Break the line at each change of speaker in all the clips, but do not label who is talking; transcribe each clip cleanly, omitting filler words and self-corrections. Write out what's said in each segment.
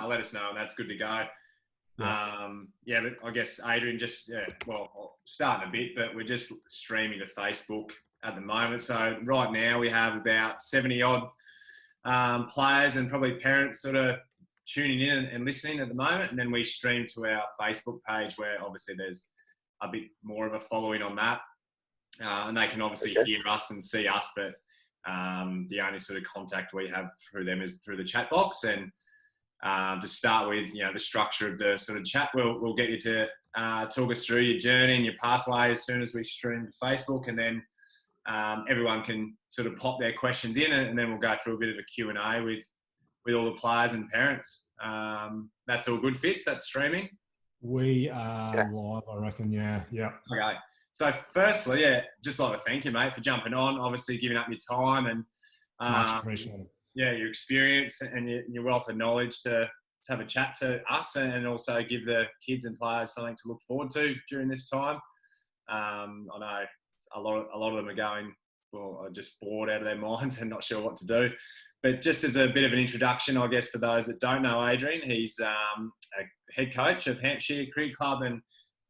let us know, and that's good to go. Yeah, but I guess Adrian well, starting a bit, but we're just streaming to Facebook at the moment. So right now we have about 70 odd players and probably parents sort of tuning in and listening at the moment. And then we stream to our Facebook page where obviously there's a bit more of a following on that. And they can obviously hear us and see us, but the only sort of contact we have through them is through the chat box. And to start with, the structure of the sort of chat, we'll get you to talk us through your journey and your pathway as soon as we stream to Facebook, and then everyone can sort of pop their questions in, and then we'll go through a bit of a Q&A with all the players and parents. That's all good, Fitz? That's streaming?
We are live, I reckon, yeah.
Okay. So firstly, just like to thank you, mate, for jumping on, obviously giving up your time and
much appreciated.
Your experience and your wealth of knowledge to have a chat to us, and also give the kids and players something to look forward to during this time. I know a lot of them are going, are just bored out of their minds and not sure what to do. But just as a bit of an introduction, I guess, for those that don't know Adrian, he's a head coach of Hampshire Cricket Club and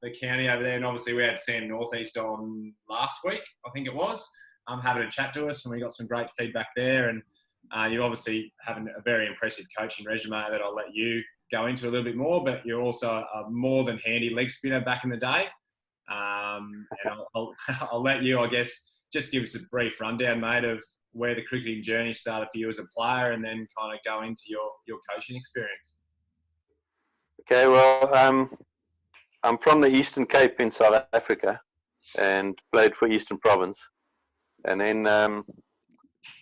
the county over there. And obviously we had Sam Northeast on last week, I think it was, having a chat to us, and we got some great feedback there. And you obviously have a very impressive coaching resume that I'll let you go into a little bit more, but you're also a more than handy leg spinner back in the day. And I'll let you, I guess, just give us a brief rundown, mate, of where the cricketing journey started for you as a player, and then kind of go into your coaching experience.
Okay, well, I'm from the Eastern Cape in South Africa and played for Eastern Province. And then I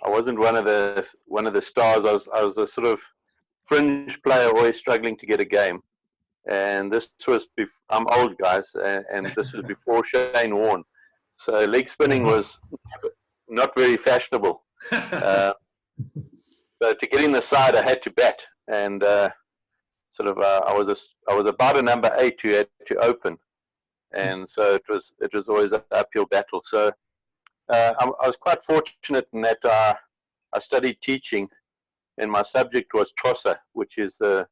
wasn't one of the stars. I was a sort of fringe player, always struggling to get a game. And this was I'm old, guys, and this was before Shane Warne. So leg spinning was not very fashionable. So to get in the side, I had to bat, and I was about a number 8 who had to open, and so it was always an uphill battle. So I was quite fortunate in that I studied teaching, and my subject was Xhosa, which is the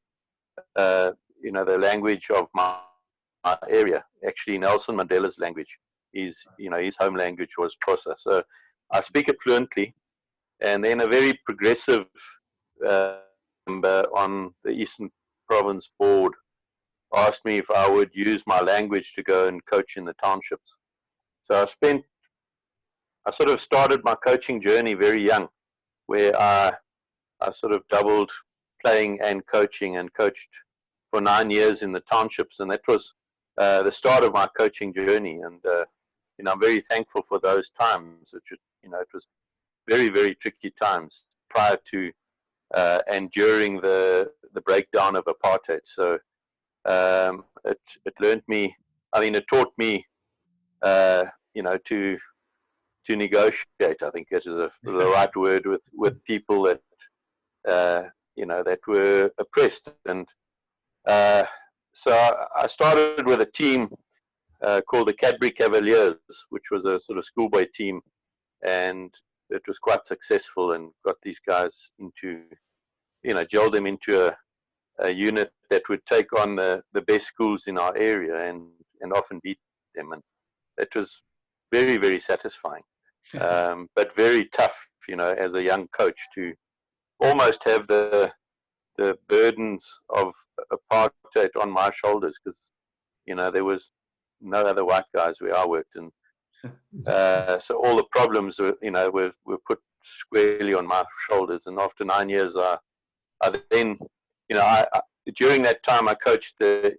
language of my area. Actually, Nelson Mandela's language. His home language was Xhosa. So I speak it fluently. And then a very progressive member on the Eastern Province board asked me if I would use my language to go and coach in the townships. So I sort of started my coaching journey very young, where I sort of doubled playing and coaching, and coached for 9 years in the townships. And that was the start of my coaching journey. And I'm very thankful for those times. It was very, very tricky times prior to and during the breakdown of apartheid. So it learned me. I mean, it taught me, to negotiate. I think that is the right word with people that that were oppressed. And so I started with a team called the Cadbury Cavaliers, which was a sort of schoolboy team, and it was quite successful, and got these guys into, gelled them into a unit that would take on the best schools in our area and often beat them. And it was very, very satisfying, but very tough, as a young coach, to almost have the burdens of apartheid on my shoulders, because, there was no other white guys where I worked. And so all the problems were put squarely on my shoulders. And after 9 years, I then, during that time, I coached the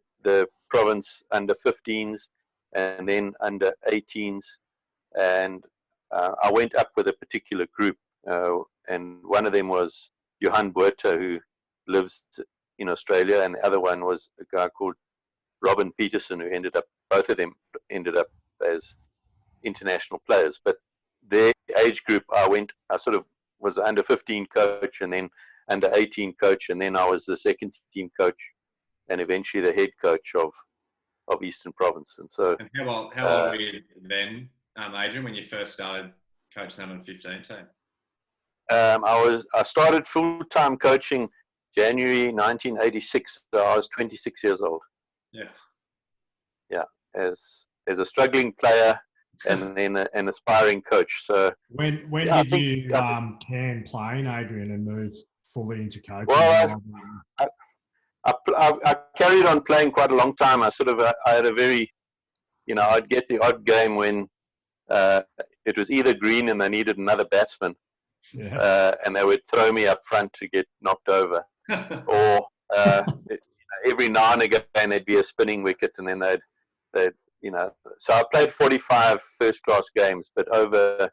province under 15s and then under 18s. And I went up with a particular group, and one of them was Johan Botha, who lives in Australia, and the other one was a guy called Robin Peterson, who both of them ended up as international players. But their age group, I sort of was the under 15 coach, and then under 18 coach, and then I was the second team coach, and eventually the head coach of Eastern Province. And so,
how old were you then, Adrian, when you first started coaching under 15 team?
I started full-time coaching January 1986. So I was 26 years old.
Yeah.
As a struggling player and then an aspiring coach. So
when did you can playing, Adrian, and move fully into coaching?
Well, I carried on playing quite a long time. I had a very, I'd get the odd game when it was either green and they needed another batsman, and they would throw me up front to get knocked over, or every now and again there'd be a spinning wicket, and then they'd So I played 45 first-class games, but over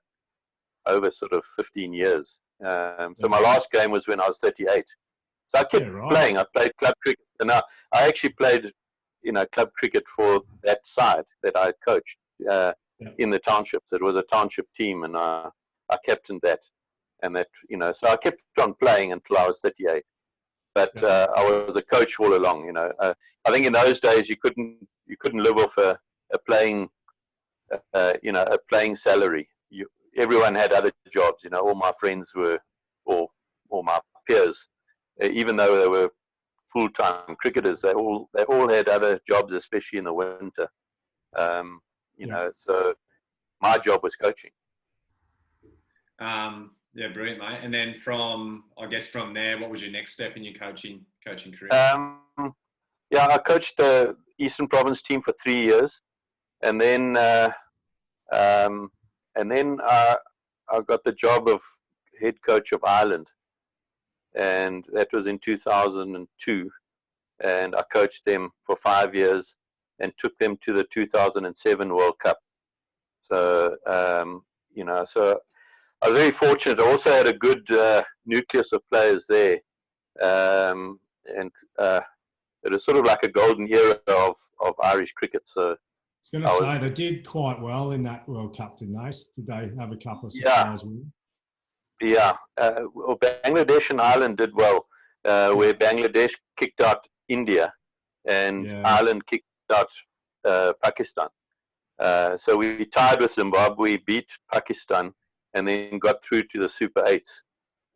sort of 15 years. So my last game was when I was 38. So I kept playing. I played club cricket, and I actually played, club cricket for that side that I coached in the townships. It was a township team, and I captained that, and that, so I kept on playing until I was 38. But I was a coach all along. I think in those days you couldn't live off a playing salary. Everyone had other jobs. All my friends were, or my peers, even though they were full-time cricketers, they all had other jobs, especially in the winter. So my job was coaching.
Yeah, brilliant, mate. And then from there, what was your next step in your coaching career?
I coached the Eastern Province team for 3 years, and then I got the job of head coach of Ireland, and that was in 2002. And I coached them for 5 years and took them to the 2007 World Cup. So so I was very fortunate. I also had a good nucleus of players there, and it was sort of like a golden era of Irish cricket. So
I was going to say, they did quite well in that World Cup, didn't they? Did they have a couple of surprise wins?
Yeah. Well, Bangladesh and Ireland did well, where Bangladesh kicked out India and Ireland kicked out Pakistan. So we tied with Zimbabwe, beat Pakistan, and then got through to the Super 8s.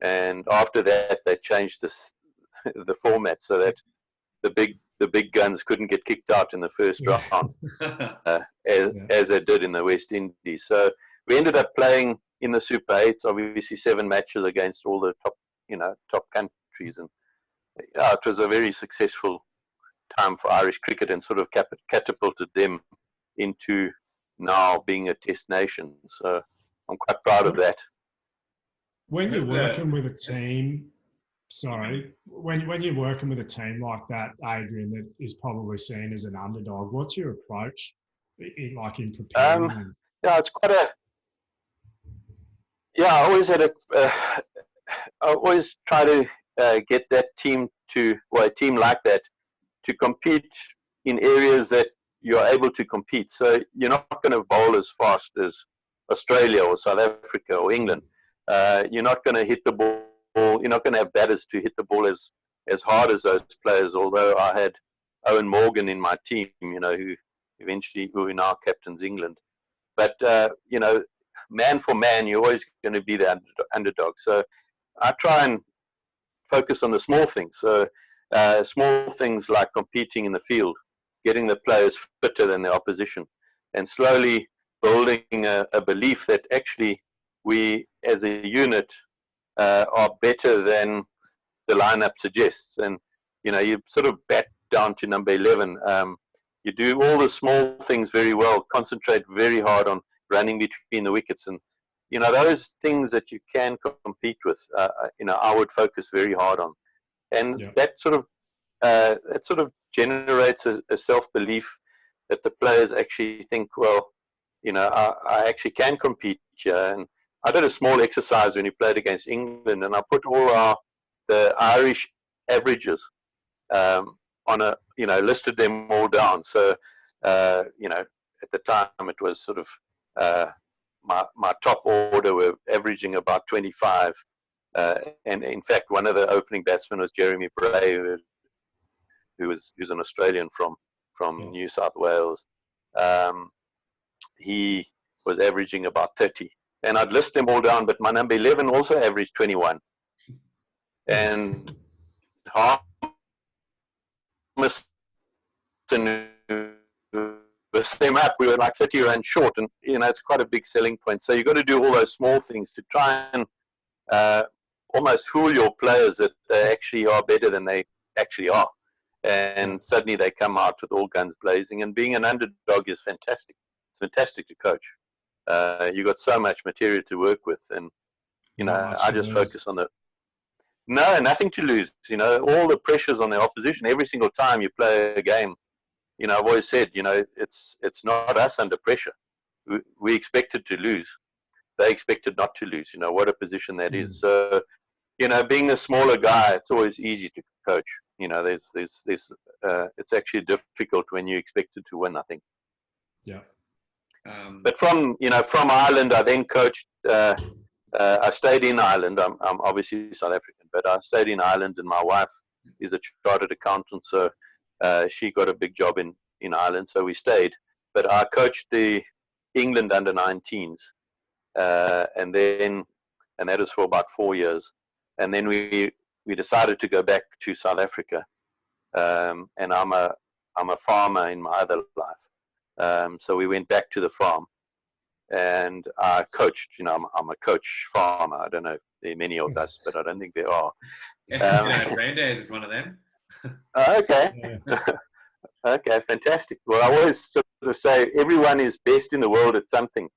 And after that, they changed the format so that the big guns couldn't get kicked out in the first round, as they did in the West Indies. So we ended up playing in the Super 8s, obviously 7 matches against all the top countries, and it was a very successful time for Irish cricket, and sort of catapulted them into now being a test nation. So I'm quite proud of that.
When you're working with a team, when you're working with a team like that, Adrian, that is probably seen as an underdog, what's your approach, in preparing?
It's quite a. I always had I always try to get that team a team like that to compete in areas that you're able to compete. So you're not going to bowl as fast as Australia or South Africa or England. You're not going to hit the ball. You're not going to have batters to hit the ball as hard as those players. Although I had Owen Morgan in my team, who now captains England. But man for man, you're always going to be the underdog. So I try and focus on the small things. So small things like competing in the field, getting the players fitter than the opposition, and slowly building a belief that actually we as a unit are better than the lineup suggests. And you sort of bat down to number 11. You do all the small things very well, concentrate very hard on running between the wickets, and those things that you can compete with. I would focus very hard on, and that sort of generates a self-belief that the players actually think, well, I actually can compete here. And I did a small exercise when we played against England, and I put all the Irish averages on listed them all down. So at the time it was sort of my top order were averaging about 25, and in fact one of the opening batsmen was Jeremy Birrell, who's an Australian from New South Wales. He was averaging about 30, and I'd list them all down, but my number 11 also averaged 21. And the same up, we were like 30 rand short, and it's quite a big selling point. So you've got to do all those small things to try and almost fool your players that they actually are better than they actually are. And suddenly they come out with all guns blazing. And being an underdog is fantastic. It's fantastic to coach. You've got so much material to work with, and I just focus on nothing to lose. All the pressures on the opposition every single time you play a game. I've always said, it's not us under pressure. We expected to lose. They expected not to lose. What a position that is. So, being a smaller guy, it's always easy to coach. It's actually difficult when you expected to win, I think.
Yeah.
But from Ireland, I then coached. I stayed in Ireland. I'm obviously South African, but I stayed in Ireland, and my wife is a chartered accountant, so she got a big job in Ireland, so we stayed. But I coached the England under-19s, and that was for about 4 years. And then we decided to go back to South Africa. And I'm a farmer in my other life. So we went back to the farm, and I coached. I'm a coach farmer. I don't know if there are many of us, but I don't think there are.
Granddad's is one of them.
Okay. Okay, fantastic. Well, I always sort of say everyone is best in the world at something,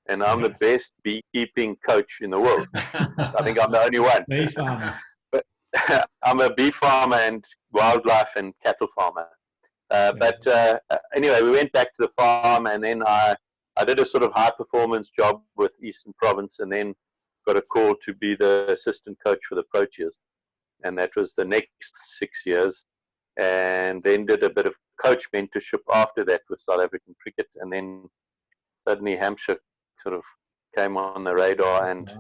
and I'm the best beekeeping coach in the world. I think I'm the only one.
Bee farmer.
But I'm a bee farmer and wildlife and cattle farmer. But anyway, we went back to the farm, and then I did a sort of high performance job with Eastern Province, and then got a call to be the assistant coach for the Proteas. And that was the next 6 years. And then did a bit of coach mentorship after that with South African cricket. And then suddenly Hampshire sort of came on the radar, and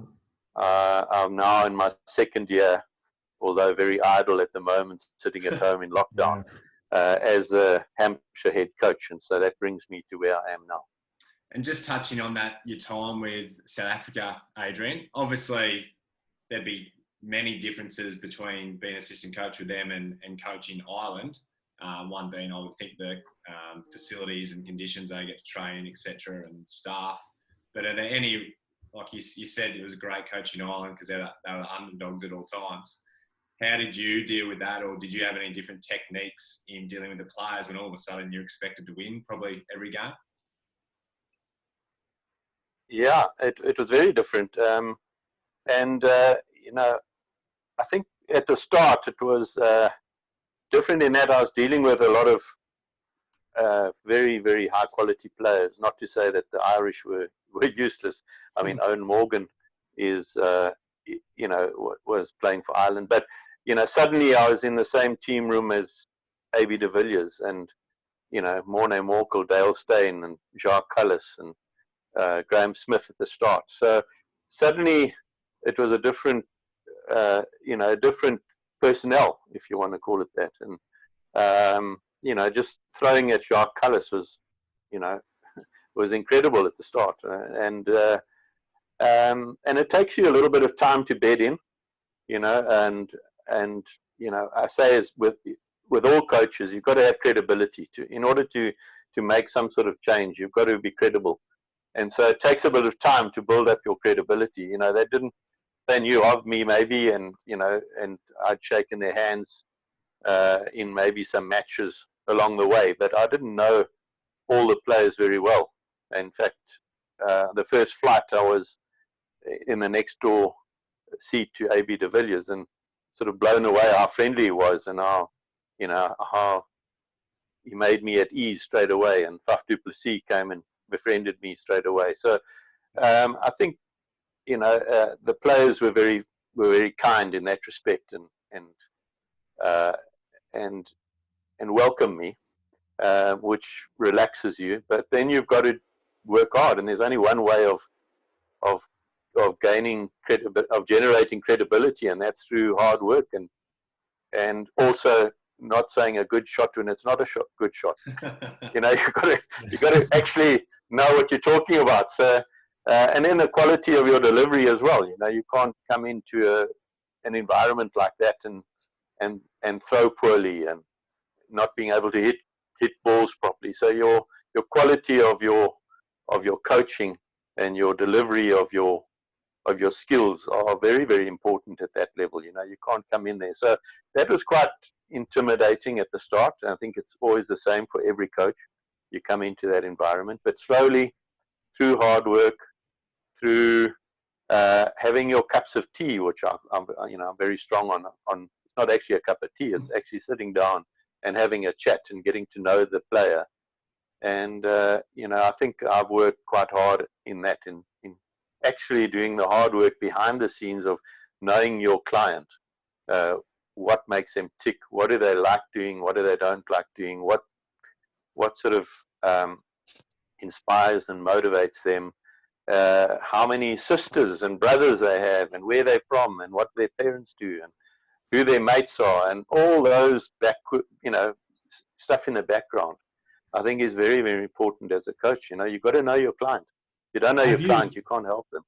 I'm now in my second year, although very idle at the moment, sitting at home in lockdown, as the Hampshire head coach. And so that brings me to where I am now.
And just touching on that, your time with South Africa, Adrian, obviously there'd be many differences between being assistant coach with them and coaching Ireland. One being, I would think, the facilities and conditions they get to train, etc., and staff. But are there any, like you said, it was a great coaching Ireland because they were underdogs at all times. How did you deal with that, or did you have any different techniques in dealing with the players when all of a sudden you're expected to win probably every game?
Yeah, it was very different. I think at the start it was different in that I was dealing with a lot of very, very high quality players. Not to say that the Irish were useless. I mean, Owen Morgan is, was playing for Ireland. But, suddenly I was in the same team room as A.B. de Villiers and, Morne Morkel, Dale Steyn and Jacques Cullis and Graham Smith at the start. So suddenly it was a different different personnel, if you want to call it that. And, just throwing at Jacques Cullis was, was incredible at the start. And it takes you a little bit of time to bed in, and I say as with all coaches, you've got to have credibility in order to make some sort of change. You've got to be credible. And so it takes a bit of time to build up your credibility. They knew of me maybe, and and I'd shaken their hands in maybe some matches along the way, but I didn't know all the players very well. In fact, the first flight I was in the next door seat to A.B. de Villiers, and sort of blown away how friendly he was, and how he made me at ease straight away. And Faf du Plessis came and befriended me straight away. So I think the players were very kind in that respect, and welcome me, which relaxes you. But then you've got to work hard, and there's only one way of gaining of generating credibility, and that's through hard work, and also not saying a good shot when it's not a good shot. You've got to actually know what you're talking about. So. And then the quality of your delivery as well. You can't come into an environment like that and and throw poorly and not being able to hit balls properly. So your quality of your coaching and your delivery of your skills are very, very important at that level. You can't come in there. So that was quite intimidating at the start. And I think it's always the same for every coach. You come into that environment, but slowly, through hard work, through having your cups of tea, which I'm very strong on. It's not actually a cup of tea. It's actually sitting down and having a chat and getting to know the player. And I think I've worked quite hard in that, in actually doing the hard work behind the scenes of knowing your client, what makes them tick, what do they like doing, what do they don't like doing, what sort of inspires and motivates them, how many sisters and brothers they have, and where they're from, and what their parents do, and who their mates are, and all those stuff in the background, I think is very, very important as a coach. You've got to know your client. If you don't know your client, you can't help them.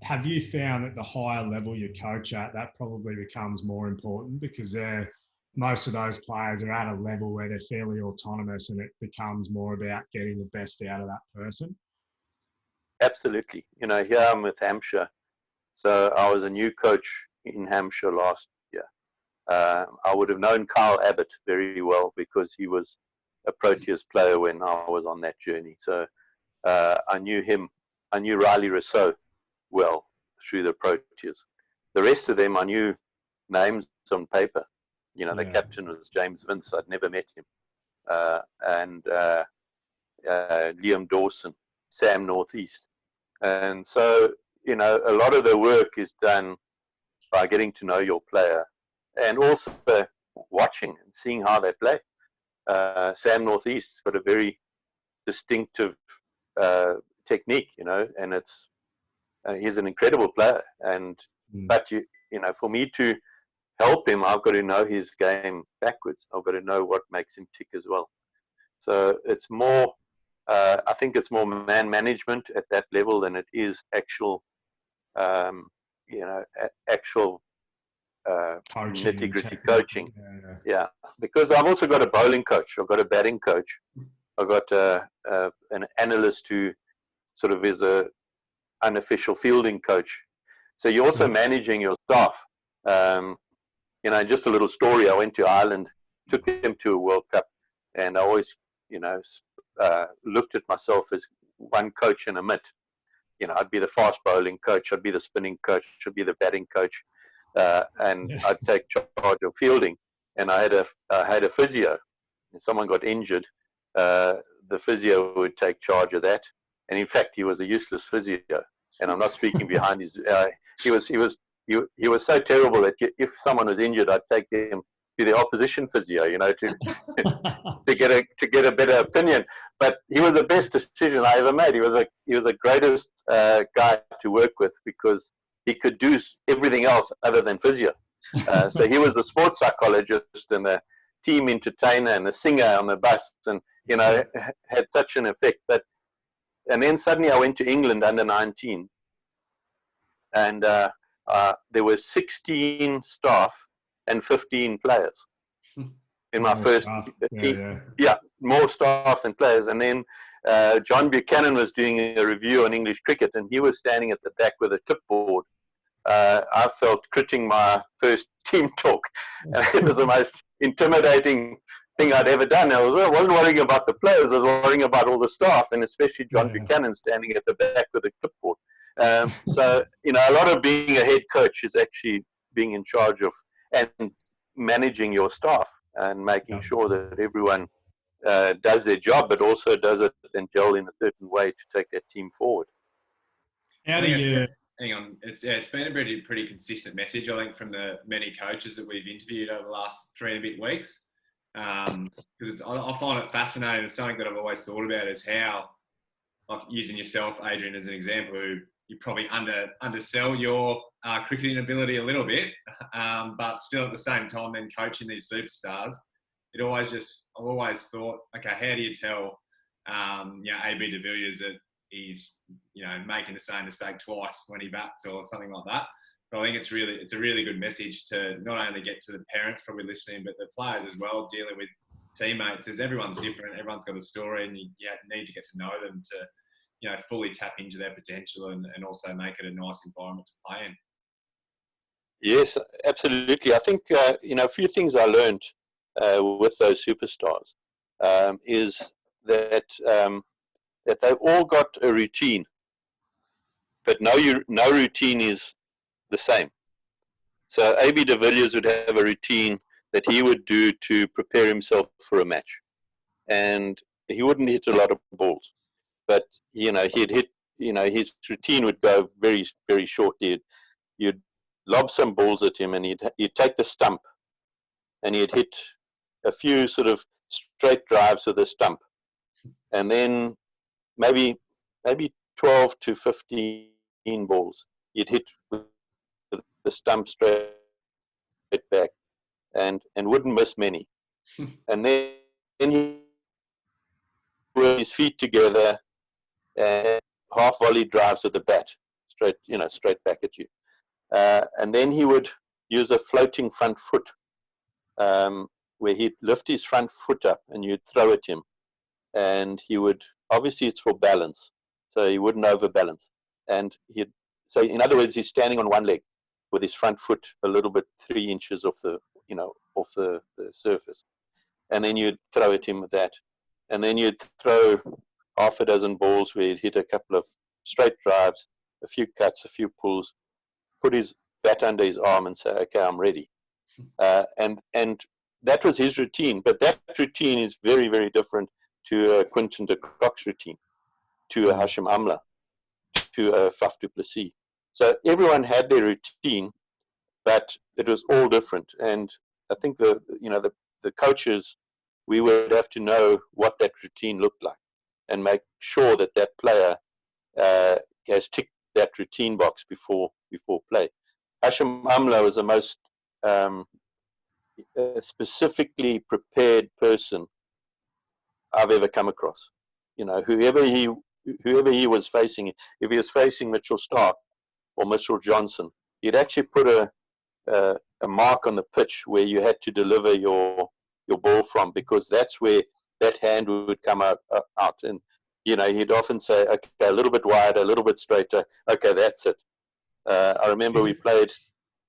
Have you found at the higher level you coach at, that probably becomes more important, because most of those players are at a level where they're fairly autonomous, and it becomes more about getting the best out of that person?
Absolutely. Here I'm with Hampshire. So I was a new coach in Hampshire last year. I would have known Kyle Abbott very well because he was a Proteas player when I was on that journey. So I knew him. I knew Riley Rousseau well through the Proteas. The rest of them I knew names on paper. The captain was James Vince. I'd never met him. And Liam Dawson, Sam Northeast. And so, a lot of the work is done by getting to know your player and also watching and seeing how they play. Sam Northeast's got a very distinctive technique, and he's an incredible player. But for me to help him, I've got to know his game backwards. I've got to know what makes him tick as well. So it's more, I think it's more man management at that level than it is actual, actual nitty gritty coaching. Yeah, because I've also got a bowling coach. I've got a batting coach. I've got an analyst who sort of is a unofficial fielding coach. So you're also managing your staff. Just a little story. I went to Ireland, took them to a World Cup, and I always, looked at myself as one coach in a mitt. I'd be the fast bowling coach, I'd be the spinning coach, I'd be the batting coach, and I'd take charge of fielding. And I had a physio. If someone got injured, the physio would take charge of that. And in fact, he was a useless physio. And I'm not speaking behind his. He was so terrible that if someone was injured, I'd take them to the opposition physio, to get a better opinion. But he was the best decision I ever made. He was the greatest guy to work with because he could do everything else other than physio. So he was the sports psychologist and the team entertainer and the singer on the bus, and had such an effect. And then suddenly I went to England under 19, and there were 16 staff and 15 players in my first team. Yeah, more staff than players. And then John Buchanan was doing a review on English cricket, and he was standing at the back with a clipboard. I felt critting my first team talk. It was the most intimidating thing I'd ever done. I wasn't worrying about the players. I was worrying about all the staff, and especially John Buchanan standing at the back with a clipboard. So, a lot of being a head coach is actually being in charge of and managing your staff and making sure that everyone does their job, but also does it and gel in a certain way to take that team forward.
How do you...
Hang on, it's been a pretty consistent message, I think, from the many coaches that we've interviewed over the last 3 and a bit weeks. Because I find it fascinating. It's something that I've always thought about is how, like using yourself, Adrian, as an example, who you probably undersell your cricketing ability a little bit, but still at the same time then coaching these superstars. I've always thought, okay, how do you tell, AB de Villiers that he's, making the same mistake twice when he bats or something like that? But I think it's a really good message to not only get to the parents probably listening, but the players as well, dealing with teammates, as everyone's different, everyone's got a story, and you need to get to know them to, you know, fully tap into their potential and also make it a nice environment to play in.
Yes, absolutely. I think, you know, a few things I learned with those superstars is that that they've all got a routine, but no routine is the same. So AB de Villiers would have a routine that he would do to prepare himself for a match, and he wouldn't hit a lot of balls, but you know he'd hit. You know, his routine would go very, very short. You'd lob some balls at him, and he'd take the stump, and he'd hit a few sort of straight drives with the stump, and then maybe 12 to 15 balls he'd hit with the stump straight back, and wouldn't miss many. And then he put his feet together and half volley drives with the bat straight back at you. And then he would use a floating front foot, where he'd lift his front foot up and you'd throw at him, and he would, obviously it's for balance, so he wouldn't overbalance, and so in other words, he's standing on one leg with his front foot a little bit 3 inches off the surface, and then you'd throw at him with that, and then you'd throw half a dozen balls where he'd hit a couple of straight drives, a few cuts, a few pulls, put his bat under his arm and say, okay, I'm ready. And that was his routine, but that routine is very, very different to a Quinton de Kock's routine, to a Hashim Amla, to a Faf du Plessis. So everyone had their routine, but it was all different. And I think the coaches, we would have to know what that routine looked like and make sure that that player has ticked that routine box before play. Hashim Amla was the most specifically prepared person I've ever come across. You know, whoever he was facing, if he was facing Mitchell Stark or Mitchell Johnson, he'd actually put a mark on the pitch where you had to deliver your ball from, because that's where that hand would come out. And you know, he'd often say, okay, a little bit wider, a little bit straighter. Okay, that's it. I remember we played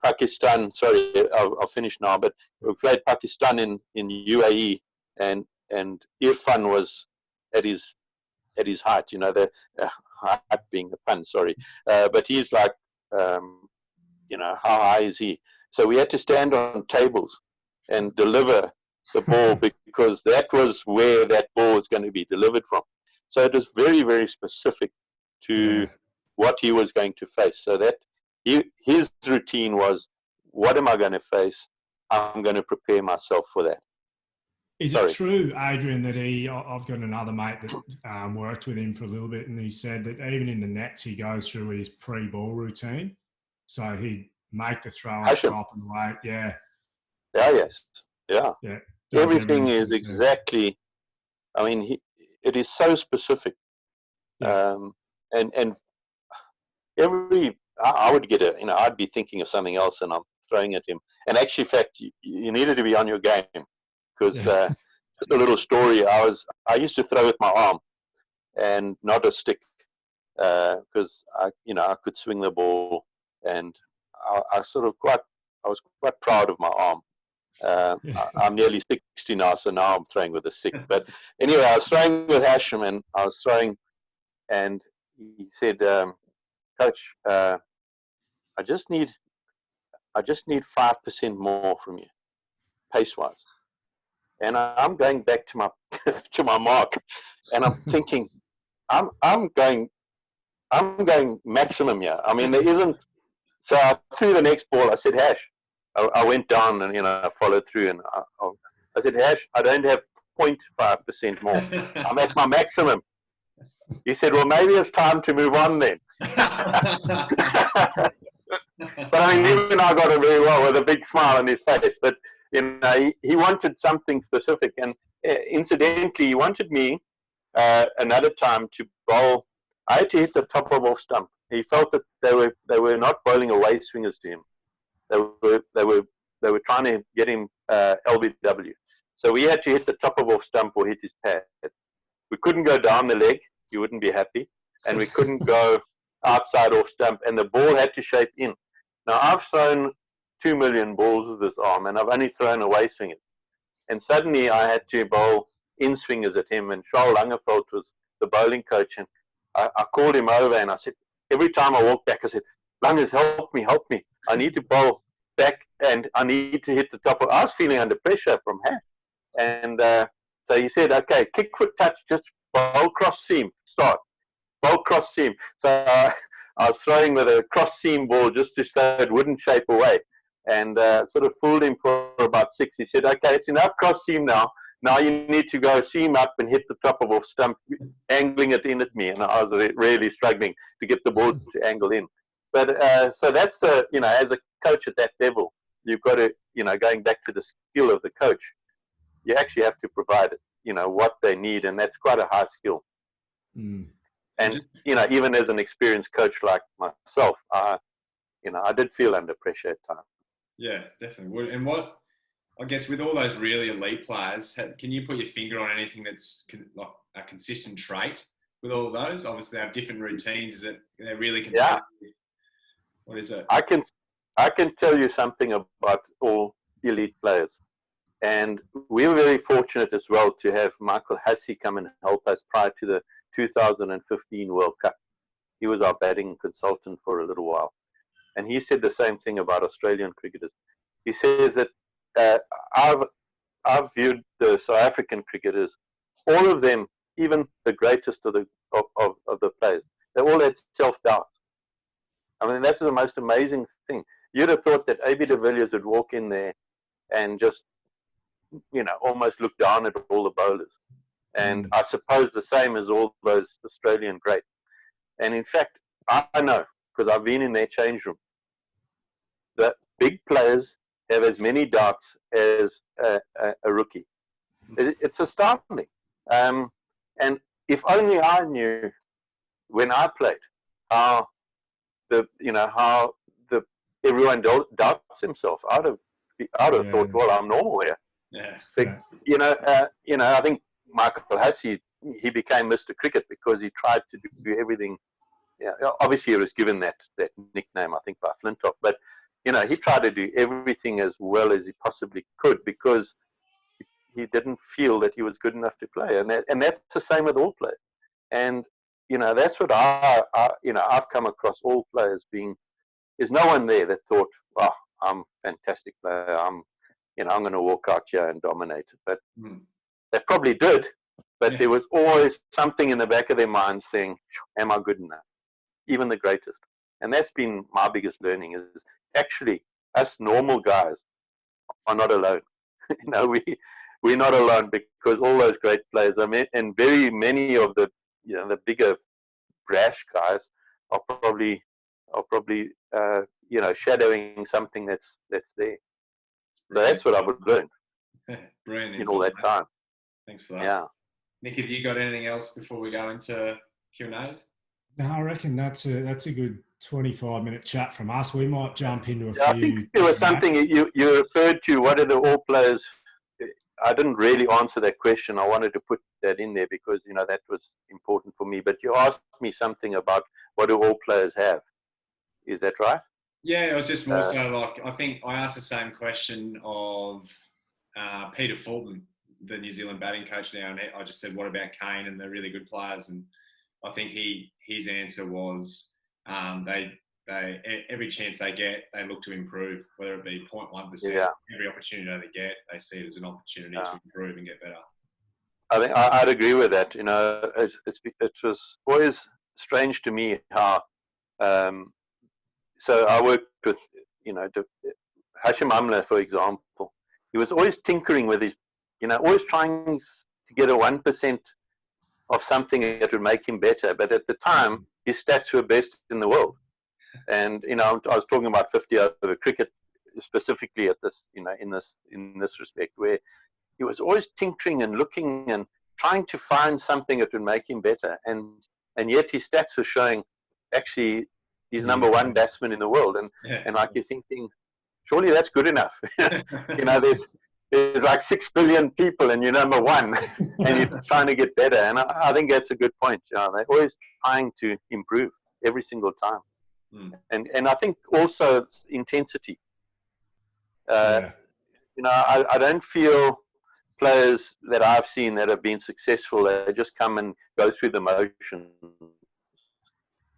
Pakistan. Sorry, I'll finish now. But we played Pakistan in UAE, and Irfan was at his height. You know, the height being a pun. Sorry, but he's like, you know, how high is he? So we had to stand on tables and deliver the ball because that was where that ball was going to be delivered from. So it was very, very specific to what he was going to face. So that his routine was, what am I going to face? I'm going to prepare myself for that.
Is it true, Adrian, that I've got another mate that worked with him for a little bit, and he said that even in the nets he goes through his pre-ball routine. So he'd make the throw and stop and wait. Yeah.
Yeah, yes. Yeah.
Yeah.
Everything is exactly, I mean, it is so specific.
Yeah.
And I would get I'd be thinking of something else and I'm throwing at him. And actually, in fact, you needed to be on your game, because just a little story, I used to throw with my arm and not a stick, because I could swing the ball, and I was quite proud of my arm. I'm nearly 60 now, so now I'm throwing with a stick. But anyway, I was throwing with Hashim, and I was throwing, and he said, Coach, I just need 5% more from you, pace-wise. And I'm going back to my to my mark, and I'm thinking, I'm going maximum here. I mean, there isn't. So I threw the next ball. I said, Hash. I went down and I followed through, and I said, Hash, I don't have 0.5% more. I'm at my maximum. He said, well, maybe it's time to move on then. But I mean, him and I got it very well with a big smile on his face. But he wanted something specific, and incidentally, he wanted me another time to bowl. I had to hit the top of off stump he felt that they were not bowling away swingers to him. They were trying to get him LBW. So we had to hit the top of off stump or hit his pad. We couldn't go down the leg. You wouldn't be happy. And we couldn't go outside off stump. And the ball had to shape in. Now, I've thrown 2 million balls with this arm, and I've only thrown away swingers. And suddenly I had to bowl in swingers at him. And Charles Langeveld was the bowling coach. And I called him over and I said, every time I walked back, I said, Langers, help me. I need to bowl back and I need to hit the top of. I was feeling under pressure from Hash. And so he said, okay, kick foot touch, just bowl cross seam, start. Bowl cross seam. So I was throwing with a cross seam ball just to so it wouldn't shape away. And sort of fooled him for about 6. He said, okay, it's enough cross seam now. Now you need to go seam up and hit the top of off stump, angling it in at me. And I was really struggling to get the ball to angle in. But so that's the, as a coach at that level, you've got to, going back to the skill of the coach, you actually have to provide, what they need. And that's quite a high skill. Mm. And, even as an experienced coach like myself, I did feel under pressure at times.
Yeah, definitely. And I guess with all those really elite players, can you put your finger on anything that's like a consistent trait with all of those? Obviously, they have different routines. Is it they're really competitive? Yeah. What is it?
I can tell you something about all elite players, and we were very fortunate as well to have Michael Hussey come and help us prior to the 2015 World Cup. He was our batting consultant for a little while, and he said the same thing about Australian cricketers. He says that I've viewed the South African cricketers, all of them, even the greatest of the players, they all had self-doubt. I mean, that's the most amazing thing. You'd have thought that A.B. de Villiers would walk in there and just, almost look down at all the bowlers. And I suppose the same as all those Australian greats. And in fact, I know, because I've been in their change room, that big players have as many doubts as a rookie. It's astounding. And if only I knew when I played how everyone doubts himself. I'd have thought, well, I'm normal here.
Yeah.
But, I think Michael Hussey, he became Mr. Cricket because he tried to do everything. Yeah, obviously he was given that nickname, I think, by Flintoff. But he tried to do everything as well as he possibly could because he didn't feel that he was good enough to play, and that's the same with all players. And that's what I've come across all players being. There's no one there that thought, "Oh, I'm a fantastic player. I'm going to walk out here and dominate it." But they probably did. But there was always something in the back of their minds saying, "Am I good enough?" Even the greatest. And that's been my biggest learning is actually us normal guys are not alone. We're not alone because all those great players, and very many of the the bigger brash guys are probably shadowing something that's there. So that's what I would learn.
Brilliant.
In all that time.
Thanks for that.
Yeah.
Nick, have you got anything else before we go into Q&As?
No, I reckon that's a good 25-minute chat from us. We might jump into a few.
I think there was something you referred to. What are the all players? I didn't really answer that question. I wanted to put that in there because that was important for me. But you asked me something about what do all players have. Is that right?
Yeah, it was just more so like I think I asked the same question of Peter Fulton, the New Zealand batting coach now, and I just said, "What about Kane and the really good players?" And I think his answer was they every chance they get, they look to improve, whether it be 0.1%. Yeah. Every opportunity they get, they see it as an opportunity to improve and get better.
I think I'd agree with that. It was always strange to me how. So I worked with Hashim Amla, for example. He was always tinkering with his, always trying to get a 1% of something that would make him better. But at the time, his stats were best in the world. And I was talking about 50 over cricket specifically at this, in this respect, where he was always tinkering and looking and trying to find something that would make him better. And yet his stats were showing actually he's number one batsman in the world, and like you're thinking, surely that's good enough. You know, there's like 6 billion people, and you're number one, and you're trying to get better. And I think that's a good point. They're always trying to improve every single time, and I think also intensity. You know, I don't feel players that I've seen that have been successful, they just come and go through the motions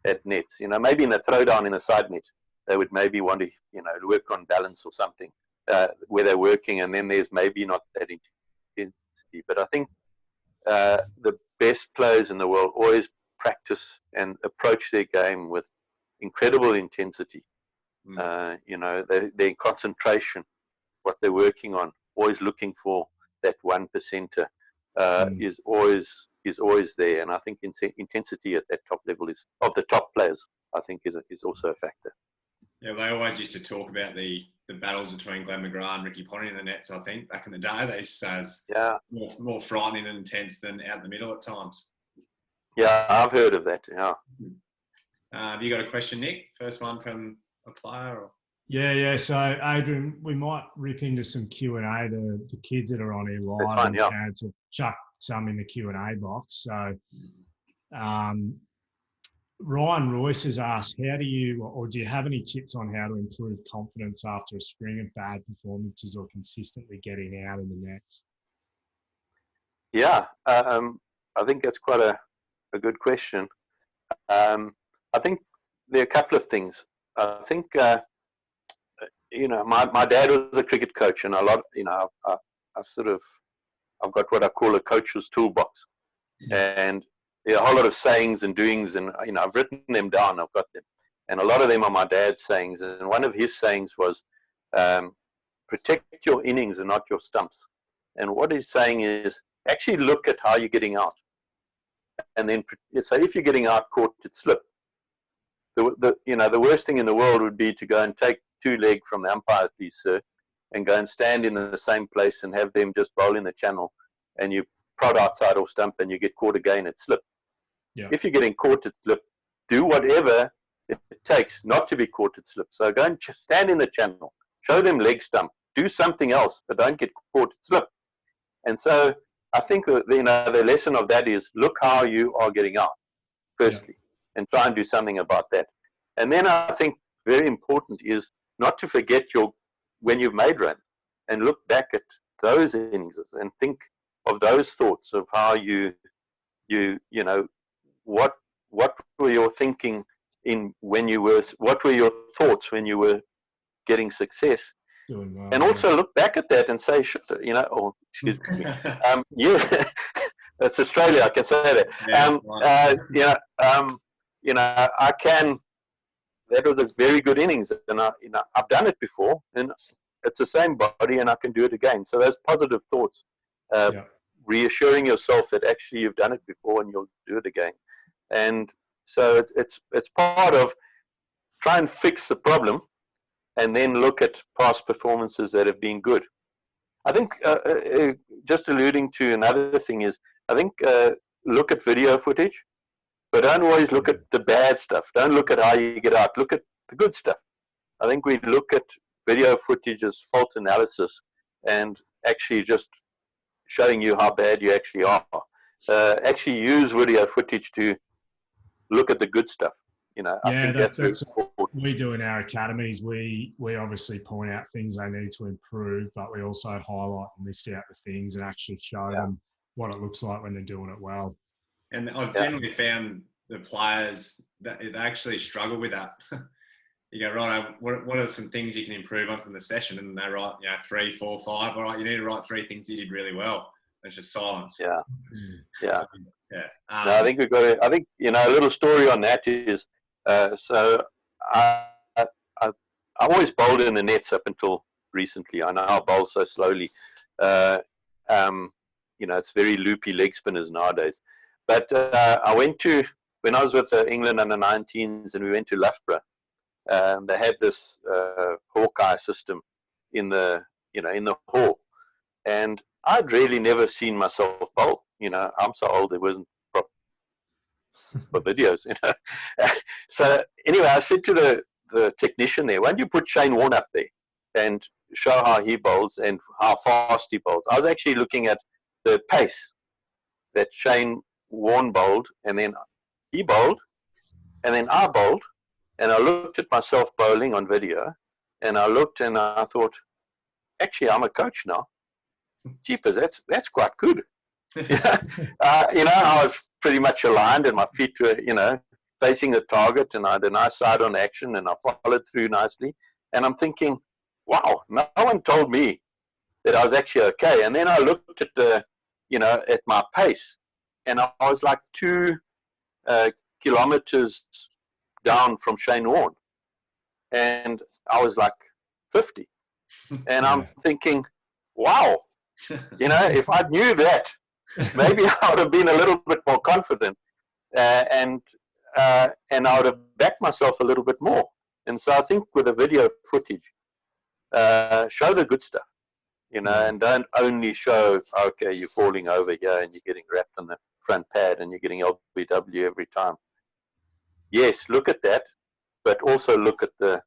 at nets. You know, maybe in a throwdown in a side net, they would maybe want to, you know, work on balance or something where they're working, and then there's maybe not that intensity. But I think the best players in the world always practice and approach their game with incredible intensity. You know, their concentration, what they're working on, always looking for that 1%er is always there. And I think intensity at that top level is of the top players, I think is also a factor.
Yeah, they always used to talk about the battles between Glenn McGrath and Ricky Ponting in the nets. I think back in the day, they used to say as more frightening and intense than out in the middle at times.
Yeah, I've heard of that. Yeah.
Have you got a question, Nick? First one from a player? Or?
Yeah. So, Adrian, we might rip into some Q&A. The kids that are on here live,
that's fine,
parents have chucked some in the Q&A box. So, Ryan Royce has asked, how do you have any tips on how to improve confidence after a string of bad performances or consistently getting out in the nets?
Yeah, I think that's quite a good question. I think there are a couple of things. I think, you know, my dad was a cricket coach, and a lot, you know, I've got what I call a coach's toolbox. And there are a whole lot of sayings and doings, and, you know, I've written them down, I've got them. And a lot of them are my dad's sayings. And one of his sayings was, protect your innings and not your stumps. And what he's saying is, actually look at how you're getting out. And then, so if you're getting out caught at slip, you know, the worst thing in the world would be to go and take 2 leg from the umpire, please, sir, and go and stand in the same place and have them just bowl in the channel, and you prod outside or stump and you get caught again at slip. Yeah. If you're getting caught at slip, do whatever it takes not to be caught at slip. So go and stand in the channel, show them leg stump, do something else, but don't get caught at slip. And so I think you know, the lesson of that is look how you are getting out, firstly, and try and do something about that. And then I think very important is not to forget when you've made runs, and look back at those innings and think of those thoughts of how you know, what were your thinking what were your thoughts when you were getting success, and also look back at that and say, you know, oh, excuse me, yeah, that's Australia, I can say that. You know, I can. That was a very good innings, and I've done it before, and it's the same body, and I can do it again. So those positive thoughts, reassuring yourself that actually you've done it before and you'll do it again. And so it's part of try and fix the problem, and then look at past performances that have been good. I think just alluding to another thing is, I think look at video footage, but don't always look at the bad stuff. Don't look at how you get out. Look at the good stuff. I think we look at video footage as fault analysis and actually just showing you how bad you actually are. Actually use video footage to look at the good stuff. You know, I think that's what
we do in our academies. We obviously point out things they need to improve, but we also highlight and list out the things and actually show them what it looks like when they're doing it well.
And I've generally found the players that they actually struggle with that. You go, right, what are some things you can improve on from the session? And they write, you know, 3, 4, 5. All right, you need to write 3 things you did really well. It's just silence.
Yeah.
No,
I think we've got to, I think, you know, a little story on that is, so I always bowled in the nets up until recently. I know I bowl so slowly. You know, it's very loopy leg spinners nowadays. But I went to, when I was with England under 19s, and we went to Loughborough, they had this Hawkeye system in the hall, and I'd really never seen myself bowl. You know, I'm so old, it wasn't proper. for videos, you know. So anyway, I said to the technician there, why don't you put Shane Warne up there and show how he bowls and how fast he bowls. I was actually looking at the pace that Shane Warne bowled, and then he bowled, and then I bowled, and I looked at myself bowling on video, and I looked and I thought, actually, I'm a coach now. Jeepers, that's quite good. You know, I was pretty much aligned, and my feet were, you know, facing the target, and I had a nice side-on action, and I followed through nicely. And I'm thinking, wow, no one told me that I was actually okay. And then I looked at the, you know, at my pace, and I was like 2 kilometers down from Shane Warne, and I was like 50. And I'm thinking, wow, you know, if I knew that, maybe I would have been a little bit more confident, and I would have backed myself a little bit more. And so I think with the video footage, show the good stuff, you know, and don't only show, okay, you're falling over here and you're getting wrapped on the front pad and you're getting LBW every time. Yes, look at that, but also look at the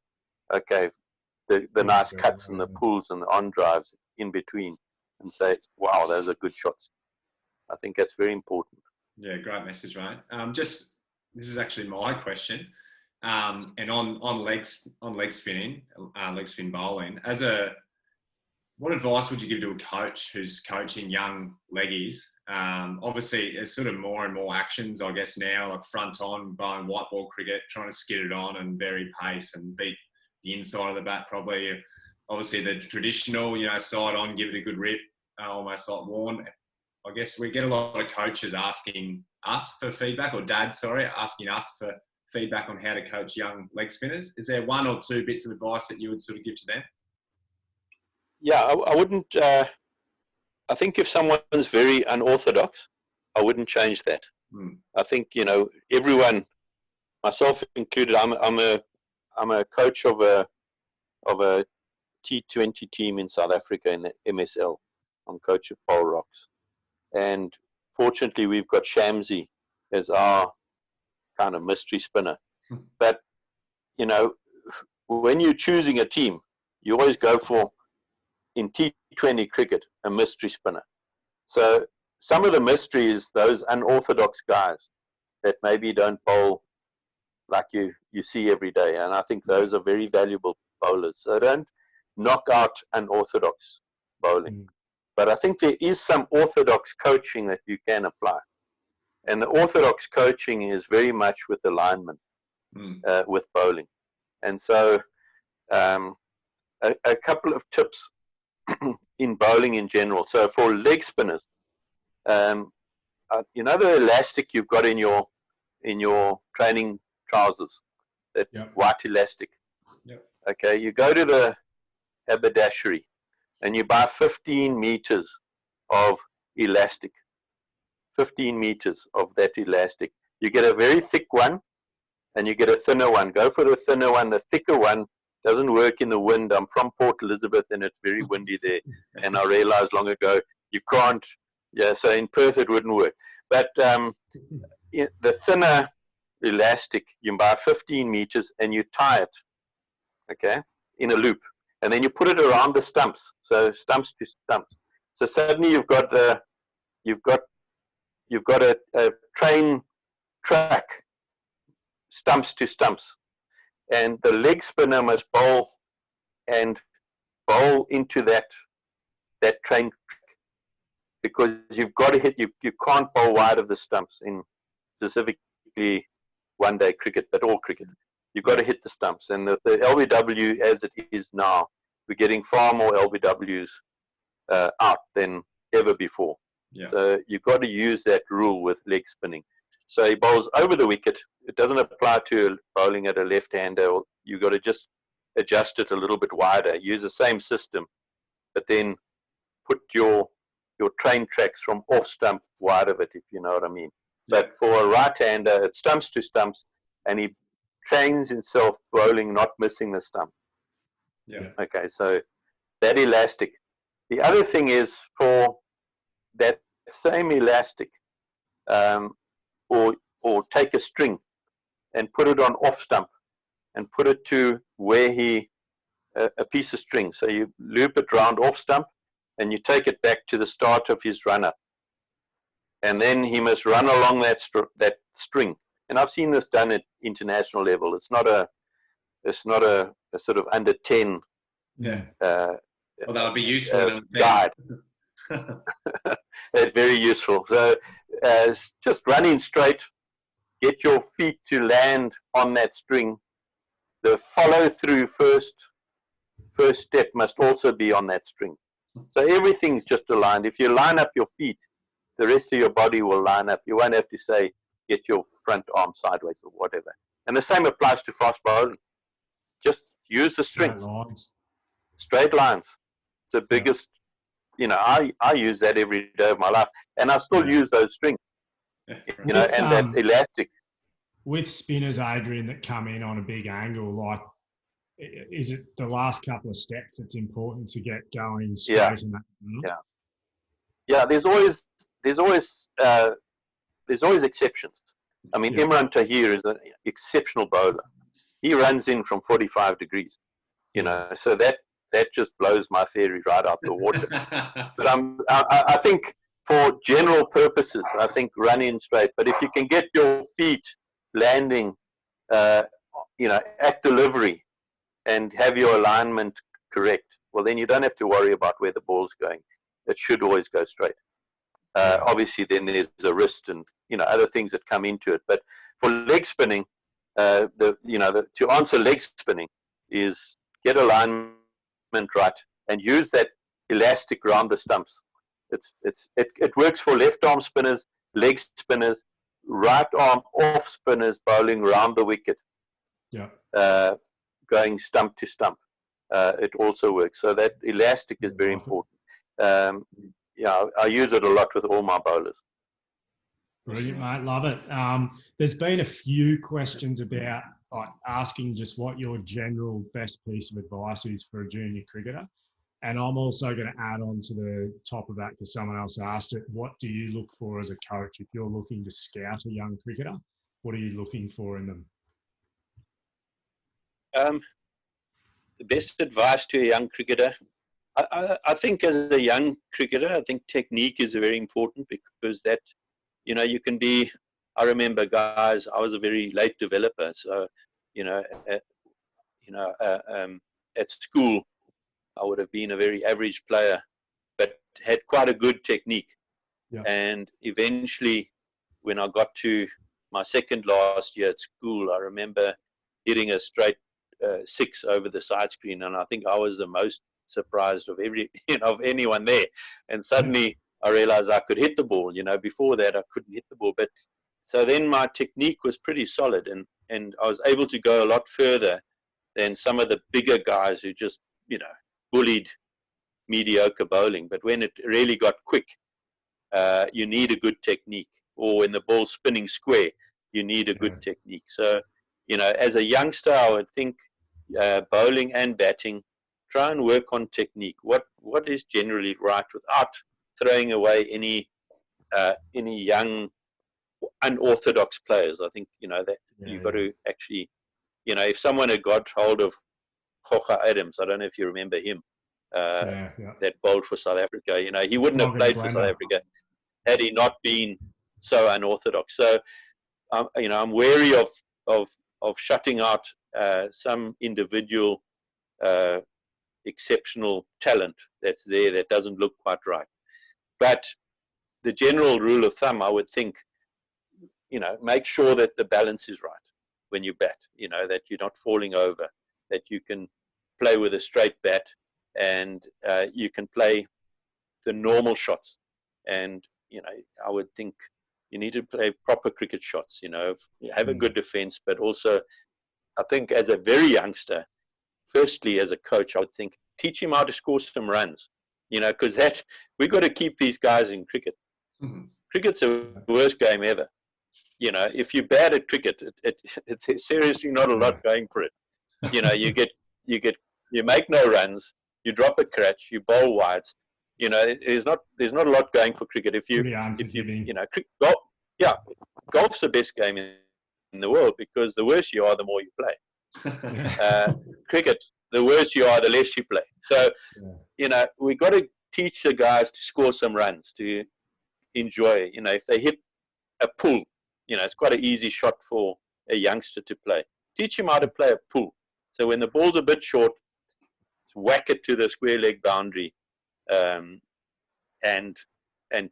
nice cuts and the pulls and the on drives in between, and say, wow, those are good shots. I think that's very important.
Yeah, great message, mate. This is actually my question. And on leg spinning, leg spin bowling, what advice would you give to a coach who's coaching young leggies? Obviously, there's sort of more and more actions, I guess, now, like front on, bowling white ball cricket, trying to skid it on and vary pace and beat the inside of the bat probably. Obviously, the traditional, you know, side on, give it a good rip, almost like Warne. I guess we get a lot of coaches asking us for feedback, or asking us for feedback on how to coach young leg spinners. Is there 1 or 2 bits of advice that you would sort of give to them?
Yeah, I wouldn't. I think if someone's very unorthodox, I wouldn't change that. I think, you know, everyone, myself included, I'm a coach of a T20 team in South Africa in the MSL. I'm coach of Paul Rocks, and fortunately we've got Shamsi as our kind of mystery spinner. But you know, when you're choosing a team, you always go for, in T20 cricket, a mystery spinner. So some of the mystery is those unorthodox guys that maybe don't bowl like you see every day, and I think those are very valuable bowlers. So don't knock out unorthodox bowling. But I think there is some orthodox coaching that you can apply, and the orthodox coaching is very much with alignment, with bowling. And so a couple of tips in bowling in general. So for leg spinners, you know the elastic you've got in your training trousers, that white elastic. Okay, you go to the haberdashery and you buy 15 meters of elastic. 15 meters of that elastic. You get a very thick one and you get a thinner one. Go for the thinner one. The thicker one doesn't work in the wind. I'm from Port Elizabeth and it's very windy there. And I realized long ago you can't, so in Perth it wouldn't work. But the thinner elastic, you buy 15 meters and you tie it, okay, in a loop. And then you put it around the stumps, so stumps to stumps. So suddenly you've got a train track, stumps to stumps, and the leg spinner must bowl into that train track, because you've got to hit. You can't bowl wide of the stumps in specifically one-day cricket, but all cricket. You've got to hit the stumps, and the LBW as it is now, we're getting far more LBWs out than ever before. So you've got to use that rule with leg spinning. So he bowls over the wicket. It doesn't apply to bowling at a left-hander. You've got to just adjust it a little bit wider. Use the same system, but then put your train tracks from off stump wide of it, if you know what I mean. But for a right-hander, it's stumps to stumps, and he trains himself bowling, not missing the stump. Okay, so that elastic. The other thing is, for that same elastic, or or take a string and put it on off stump and put it to where a piece of string. So you loop it round off stump and you take it back to the start of his run up. And then he must run along that string. And I've seen this done at international level. It's not a sort of under 10
well, that would be useful
guide. It's very useful. So just running straight, get your feet to land on that string. The follow through first step must also be on that string. So everything's just aligned. If you line up your feet, the rest of your body will line up. You won't have to say, get your front arm sideways or whatever. And the same applies to fast bowling. Just use the string. Straight lines. It's the biggest, I use that every day of my life. And I still use those strings, and that elastic.
With spinners, Adrian, that come in on a big angle, like, is it the last couple of steps that's important to get going straight in that? Yeah, there's always exceptions. I mean, Imran Tahir is an exceptional bowler. He runs in from 45 degrees, so that just blows my theory right out the water. But I think for general purposes, I think running straight. But if you can get your feet landing, at delivery and have your alignment correct, well, then you don't have to worry about where the ball's going. It should always go straight. Obviously, then there's a wrist and other things that come into it. But for leg spinning, to answer leg spinning is get alignment right and use that elastic round the stumps. It works for left arm spinners, leg spinners, right arm off spinners bowling round the wicket. Going stump to stump. It also works. So that elastic is very important. I use it a lot with all my bowlers. Brilliant, mate. Love it. There's been a few questions about asking just what your general best piece of advice is for a junior cricketer. And I'm also going to add on to the top of that because someone else asked it. What do you look for as a coach if you're looking to scout a young cricketer? What are you looking for in them?
The best advice to a young cricketer, I think as a young cricketer, I think technique is very important because that, you can be, I remember guys, I was a very late developer. So, at school, I would have been a very average player, but had quite a good technique. And eventually, when I got to my second last year at school, I remember hitting a straight 6 over the side screen, and I think I was the most surprised of anyone there. And suddenly I realized I could hit the ball. Before that I couldn't hit the ball. But so then my technique was pretty solid, and I was able to go a lot further than some of the bigger guys who just bullied mediocre bowling. But when it really got quick, you need a good technique, or when the ball's spinning square, you need a good technique. So as a youngster, I would think bowling and batting, try and work on technique. What is generally right without throwing away any young unorthodox players. I think that you've got to actually, if someone had got hold of Jorge Adams, I don't know if you remember him, that bowled for South Africa. He wouldn't have played for South Africa had he not been so unorthodox. So I'm wary of shutting out some individual exceptional talent that's there that doesn't look quite right. But the general rule of thumb, I would think, make sure that the balance is right when you bat, that you're not falling over, that you can play with a straight bat, and you can play the normal shots. And, I would think you need to play proper cricket shots, have a good defense, but also I think as a very youngster, firstly, as a coach, I would think, teach him how to score some runs, because we've got to keep these guys in cricket. Cricket's the worst game ever. If you're bad at cricket, it's seriously not a lot going for it. You make no runs, you drop a catch, you bowl wides. There's not a lot going for cricket. golf's the best game in the world because the worse you are, the more you play. Cricket, the worse you are, the less you play. So, we got to teach the guys to score some runs, to enjoy. If they hit a pull, it's quite an easy shot for a youngster to play. Teach him how to play a pull. So when the ball's a bit short, whack it to the square leg boundary, and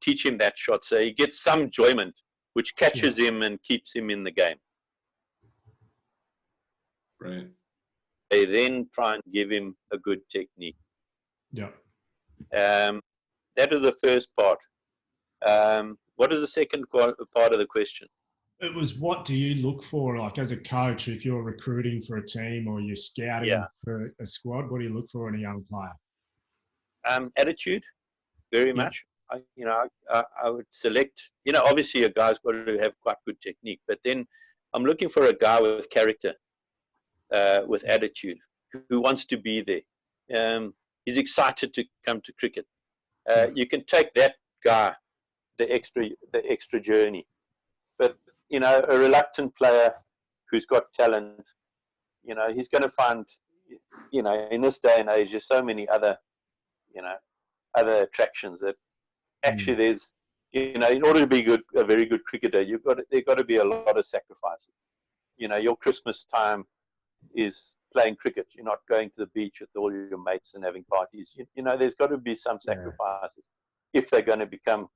teach him that shot so he gets some enjoyment, which catches him and keeps him in the game.
Right.
They then try and give him a good technique.
Yeah.
That is the first part. What is the second part of the question?
It was, what do you look for, like as a coach, if you're recruiting for a team or you're scouting for a squad? What do you look for in a young player?
Attitude, very much. I would select. Obviously a guy's got to have quite good technique, but then I'm looking for a guy with character, with attitude, who wants to be there. He's excited to come to cricket. You can take that guy the extra journey, but a reluctant player who's got talent, he's going to find, in this day and age, there's so many other attractions that actually there's, in order to be a very good cricketer, there's got to be a lot of sacrifices. Your Christmas time is playing cricket. You're not going to the beach with all your mates and having parties. There's got to be some sacrifices if they're going to become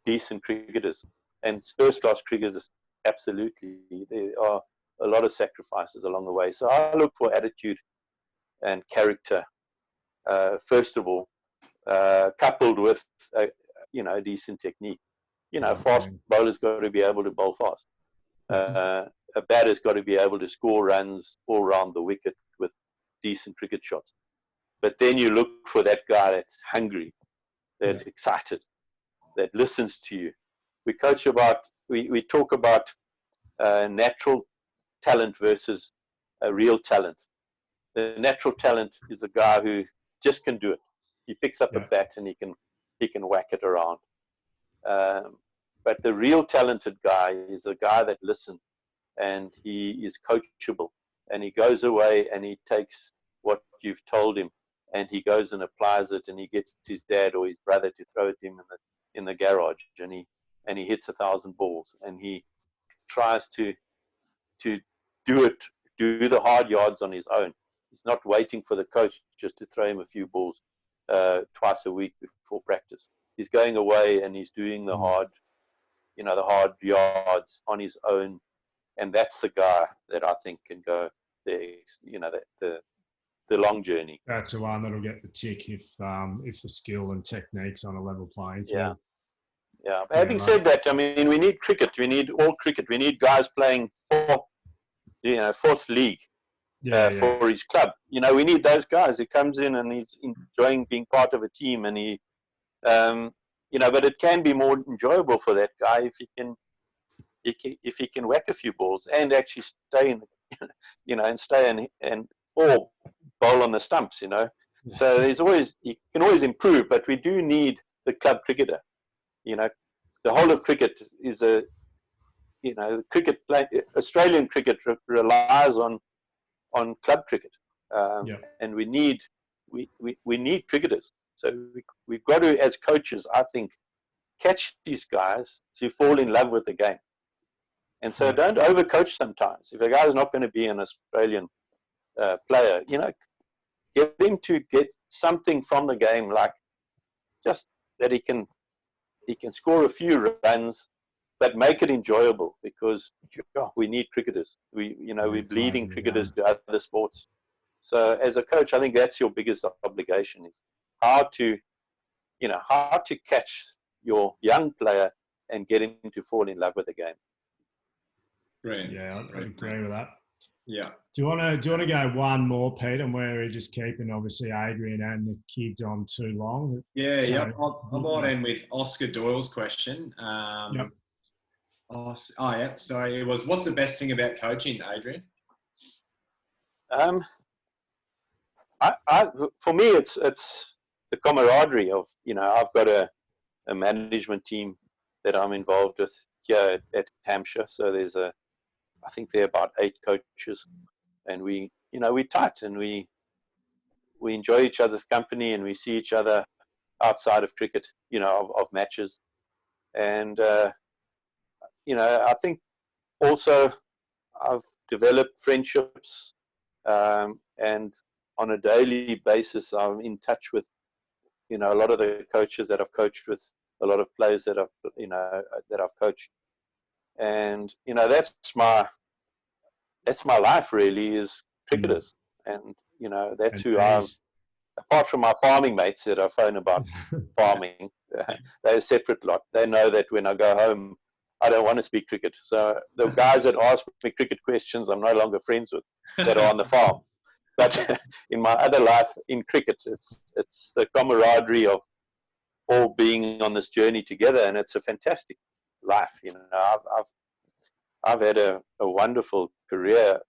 decent cricketers. And first-class cricketers, absolutely. There are a lot of sacrifices along the way. So I look for attitude and character, first of all, coupled with, a decent technique. Fast bowler's got to be able to bowl fast. A batter's got to be able to score runs all around the wicket with decent cricket shots. But then you look for that guy that's hungry, that's excited, that listens to you. We talk about natural talent versus a real talent. The natural talent is a guy who just can do it. He picks up a bat and he can whack it around. But the real talented guy is a guy that listens, and he is coachable, and he goes away and he takes what you've told him and he goes and applies it, and he gets his dad or his brother to throw it to him in the garage, and he hits 1,000 balls, and he tries to do the hard yards on his own. He's not waiting for the coach just to throw him a few balls twice a week before practice. He's going away and he's doing the hard yards on his own, and that's the guy that I think can go the long journey.
That's the one that'll get the tick if the skill and technique's on a level playing field.
Yeah. Having said that, I mean, we need cricket. We need all cricket. We need guys playing fourth league for his club. We need those guys who comes in and he's enjoying being part of a team, and he, but it can be more enjoyable for that guy if he can whack a few balls and actually stay or bowl on the stumps. So you can always improve, but we do need the club cricketer. The whole of cricket is Australian cricket relies on club cricket, and we need cricketers. So we've got to, as coaches, I think, catch these guys to fall in love with the game. And so don't overcoach sometimes. If a guy's not going to be an Australian player, get him to get something from the game, like just that he can score a few runs, but make it enjoyable, because we need cricketers. We're bleeding cricketers to other sports. So as a coach, I think that's your biggest obligation, is how to catch your young player and get him to fall in love with the game.
Great.
Yeah, I agree with that.
Yeah.
Do you want to go one more, Pete, and where we're just keeping obviously Adrian and the kids on too long?
Yeah. I might end with Oscar Doyle's question. So it was, what's the best thing about coaching, Adrian?
For me, it's the camaraderie of, I've got a management team that I'm involved with here at Hampshire. So I think there are about 8 coaches, and we're tight, and we enjoy each other's company, and we see each other outside of cricket, of matches. And, I think also I've developed friendships, and on a daily basis, I'm in touch with, a lot of the coaches that I've coached with, a lot of players that I've coached. And, that's my life really, is cricketers. And, that's who apart from my farming mates that I phone about farming, they're a separate lot. They know that when I go home, I don't want to speak cricket. So the guys that ask me cricket questions, I'm no longer friends with, that are on the farm. But in my other life, in cricket, it's the camaraderie of all being on this journey together, and it's a fantastic life. I've had a wonderful career,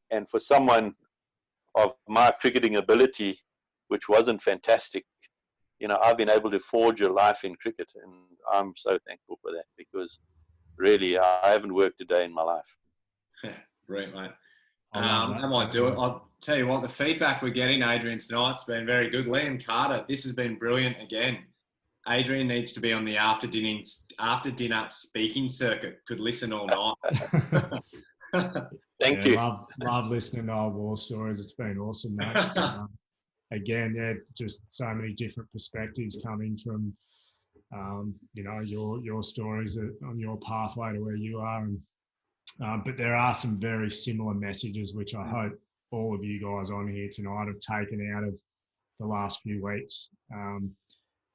and for someone of my cricketing ability, which wasn't fantastic, I've been able to forge a life in cricket, and I'm so thankful for that, because really I haven't worked a day in my life.
Great, mate. I might do it. I'll tell you what, the feedback we're getting, Adrian, tonight's been very good. Liam Carter, this has been brilliant again. Adrian needs to be on the after dinner speaking circuit. Could listen all night.
Thank you.
Love listening to our war stories. It's been awesome, mate. Again, just so many different perspectives coming from, your stories on your pathway to where you are. And, but there are some very similar messages, which I hope all of you guys on here tonight have taken out of the last few weeks.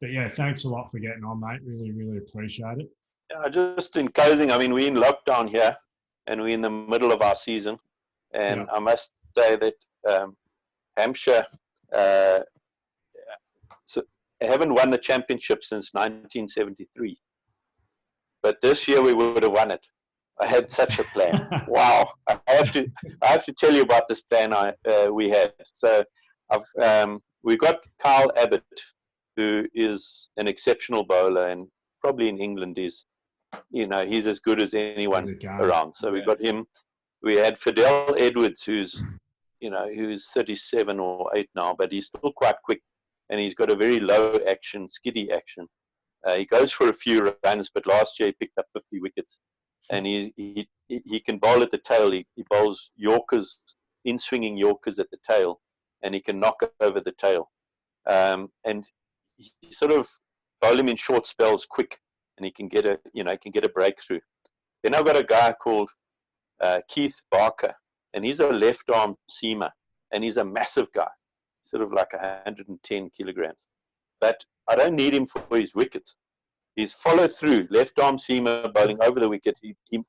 But yeah, thanks a lot for getting on, mate. Really, really appreciate it.
Just in closing, we're in lockdown here, and we're in the middle of our season. And I must say that Hampshire haven't won the championship since 1973. But this year we would have won it. I had such a plan. Wow! I have to tell you about this plan we had. So we got Kyle Abbott, who is an exceptional bowler, and probably in England he's as good as anyone around. So we got him. We had Fidel Edwards, who's 37 or 8 now, but he's still quite quick, and he's got a very low action, skiddy action. He goes for a few runs, but last year he picked up 50 wickets. And he can bowl at the tail. He bowls Yorkers, in-swinging Yorkers at the tail, and he can knock over the tail. And he sort of bowl him in short spells, quick, and he can get a breakthrough. Then I've got a guy called Keith Barker, and he's a left-arm seamer, and he's a massive guy, sort of like 110 kilograms. But I don't need him for his wickets. He's follow through, left arm seamer bowling over the wicket. He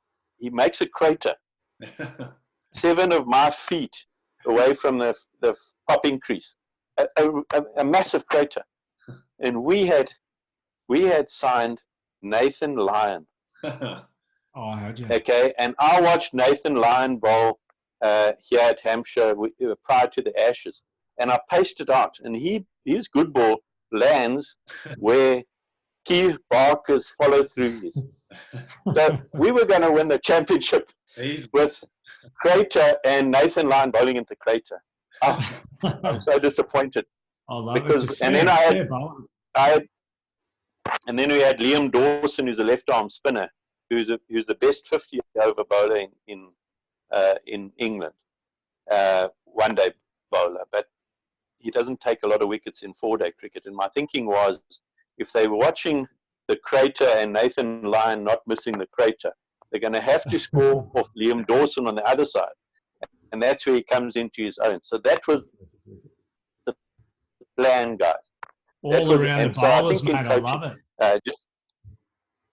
makes a crater 7 of my feet away from the popping crease, a massive crater. And we had signed Nathan Lyon.
How'd you?
Okay, and I watched Nathan Lyon bowl here at Hampshire prior to the Ashes, and I paced it out, and his good ball lands where Keith Barker's follow through is. So we were going to win the championship with Crater and Nathan Lyon bowling into Crater. Oh, I'm so disappointed. And then we had Liam Dawson, who's a left arm spinner, who's the best 50 over bowler in England, one day bowler, but he doesn't take a lot of wickets in 4-day cricket. And my thinking was, if they were watching the Crater and Nathan Lyon not missing the Crater, they're going to have to score off Liam Dawson on the other side. And that's where he comes into his own. So that was the plan, guys.
All around the bowlers, mate. I love it.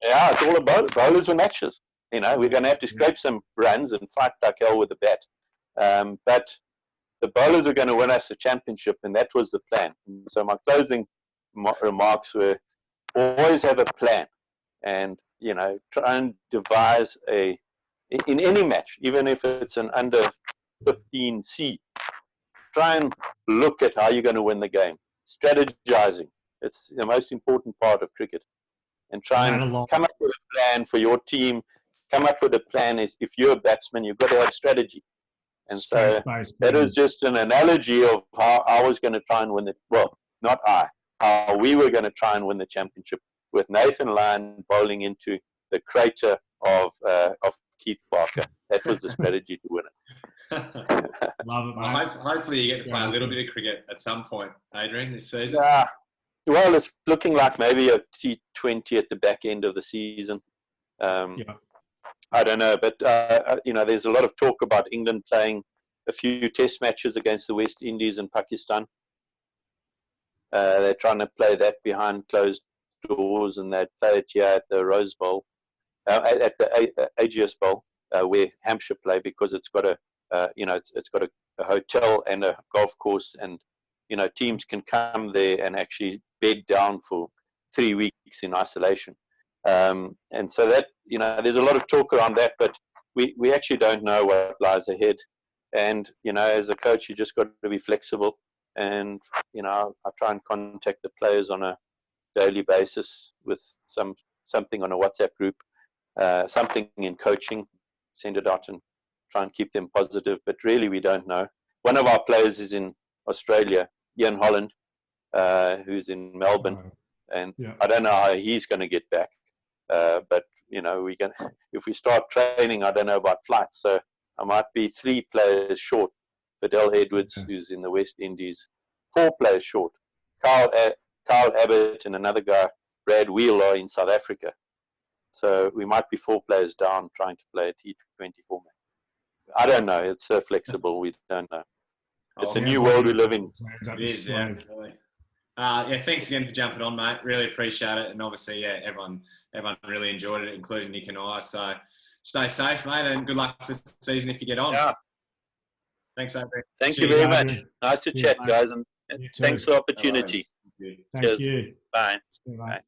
It's all about bowlers and matches. We're going to have to scrape some runs and fight like hell with the bat. But the bowlers are going to win us the championship, and that was the plan. And so my closing remarks were, always have a plan, and try and devise in any match, even if it's an under 15C, try and look at how you're going to win the game. Strategizing, it's the most important part of cricket, and try and come up with a plan for your team. Come up with a plan. If you're a batsman, you've got to have strategy. And so that was just an analogy of how I was going to try and win it. Well, not I. How we were going to try and win the championship with Nathan Lyon bowling into the crater of Keith Parker. That was the strategy to win it.
Love it, mate.
Well, hopefully you get to play a little bit of cricket at some point, Adrian, this season.
Yeah. Well, it's looking like maybe a T20 at the back end of the season. I don't know, but there's a lot of talk about England playing a few test matches against the West Indies and Pakistan. They're trying to play that behind closed doors, and they play it here at the Rose Bowl, at the Ageas Bowl, where Hampshire play, because it's got it's got a hotel and a golf course, and teams can come there and actually bed down for 3 weeks in isolation. And so that, there's a lot of talk around that, but we actually don't know what lies ahead. And, as a coach, you just got to be flexible. And, I try and contact the players on a daily basis with something on a WhatsApp group, something in coaching, send it out and try and keep them positive. But really, we don't know. One of our players is in Australia, Ian Holland, who's in Melbourne. And I don't know how he's going to get back. But if we start training, I don't know about flights, so I might be 3 players short. Fidel Edwards, who's in the West Indies, 4 players short. Carl Abbott and another guy, Brad Wheel, are in South Africa. So we might be 4 players down trying to play a T20 format. I don't know. It's so flexible. We don't know. It's a new world we live in.
It is, really. Thanks again for jumping on, mate. Really appreciate it. And obviously, everyone really enjoyed it, including Nick and I. So stay safe, mate, and good luck for the season if you get on. Yeah. Thanks, Adrian.
Thank you very much. Nice to chat, guys, and thanks for the opportunity.
Thank you.
Bye.
Bye.